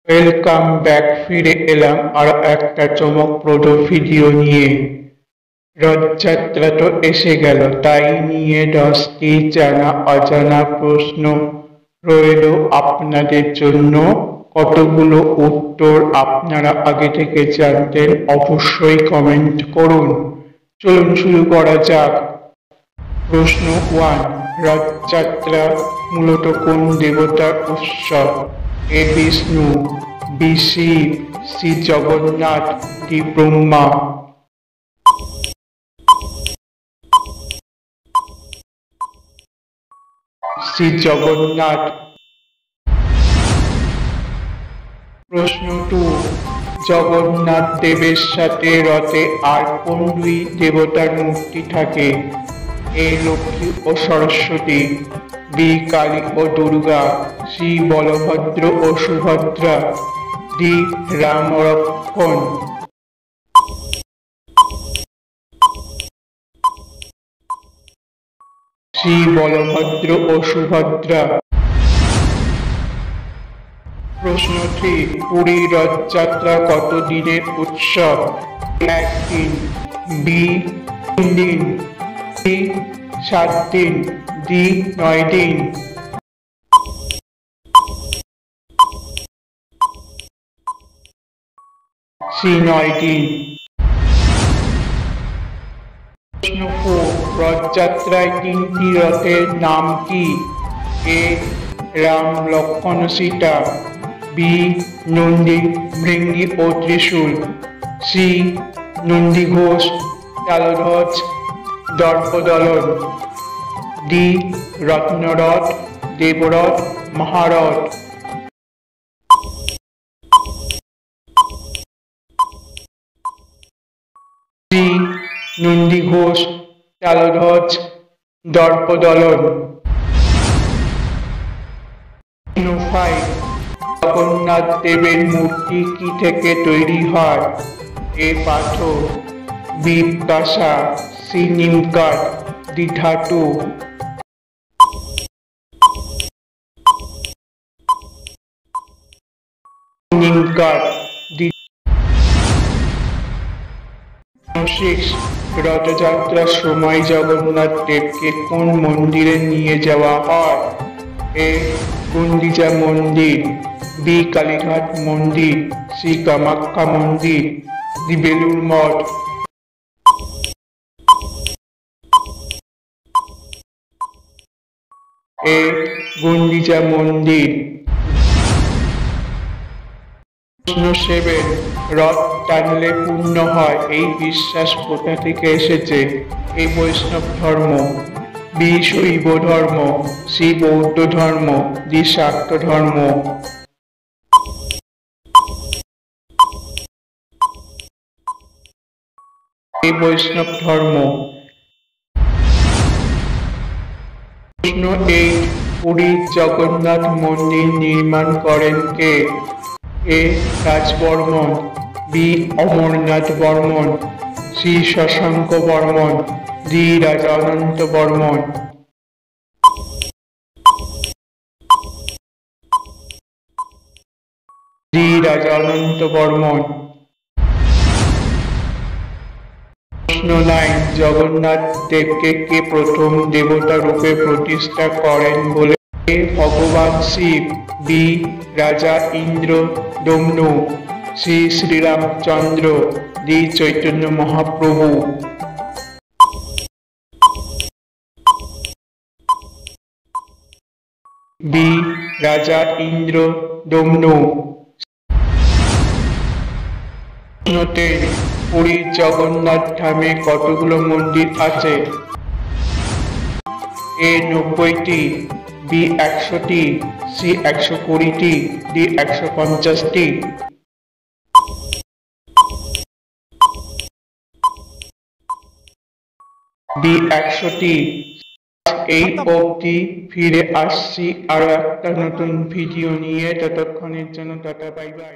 Welcome back, ফিরে এলাম আরো একটা চমকপ্রদ ভিডিও নিয়ে। রথযাত্রা তো এসে গেল, তাই নিয়ে 10টি জানা অজানা প্রশ্ন রইল আপনাদের জন্য। কতগুলো উত্তর আপনারা আগে থেকে জানতেন অবশ্যই কমেন্ট করুন। চলুন শুরু করা যাক। প্রশ্ন 1, রথযাত্রা মূলত কোন দেবতার উৎসব? A Vishnu, B Shiva, C Jagannath, D Brahma. C Jagannath. প্রশ্ন 2, জগন্নাথ দেবের সাথে রথে আর কোন দুই দেবতার মূর্তি থাকে? এ লক্ষ্মী ও সরস্বতী, বি কালী ও দুর্গা, সি বলভদ্র ও সুভদ্রা, ডি রাম ও লক্ষ্মণ। সি বলভদ্র ও সুভদ্রা। প্রশ্ন 3, পুরী রথযাত্রা কত দিনের উৎসব? 1 দিন, বি 3 দিন, সি 7 দিন, ডি 9 দিন। সি 9 দিন। প্রশ্ন 4, রথযাত্রায় 3টি রথের নাম কি? এ রাম লক্ষ্মণ সীতা, বি নন্দী ভৃঙ্গি ও Trishul, C Nandighosh Taladhwaja Darpadalan, D Ratnarath Devrath Maharath. C Nandighosh Taladhwaja Darpadalan. 5, Jagannath দেবের মূর্তি কি থেকে তৈরি হয়? এ পাথর, বি কাঁসা, সি নিমকাঠ, ডি ধাতু। নিমকাঠ। 6, রথযাত্রার সময় জগন্নাথ দেবকে কোন মন্দিরে নিয়ে যাওয়া হয়? এ গুন্ডিচা মন্দির, বি কালীঘাট মন্দির, সি কামাখ্যা মন্দির, ডি বেলুড় মঠ। এ গুন্ডিচা মন্দির। প্রশ্ন 7, রথ টানলে পূর্ণ হয়, এই বিশ্বাস কোথা থেকে এসেছে? এ বৈষ্ণব ধর্ম, বি শৈব ধর্ম, সি বৌদ্ধ ধর্ম, ডি শাক্ত ধর্ম। এ বৈষ্ণব ধর্ম। প্রশ্ন 8, পুরীর জগন্নাথ মন্দির নির্মাণ করেন কে? A Rajbarman, B Amarnath Barman, C Shashanka Barman, D Raja Ananta Barman. D Raja Ananta Barman. প্রশ্ন 9, জগন্নাথ দেবকে কে প্রথম দেবতা রূপে প্রতিষ্ঠা করেন বলে? এ ভগবান Shiva, B Raja Indra Damanu, C Sriramchandra, D Chaitanya Mahaprabhu. B Raja Indra দমনু। প্রশ্ন 10, পুরীর জগন্নাথ ধামে কতগুলো মন্দির আছে? এ 90টি, বি 100টি, সি 120টি, ডি 150টি। ডি 100টি। এই অবধি, ফিরে আসছি আরো একটা নতুন ভিডিও নিয়ে। ততক্ষণের জন্য টাটা, বাই বাই।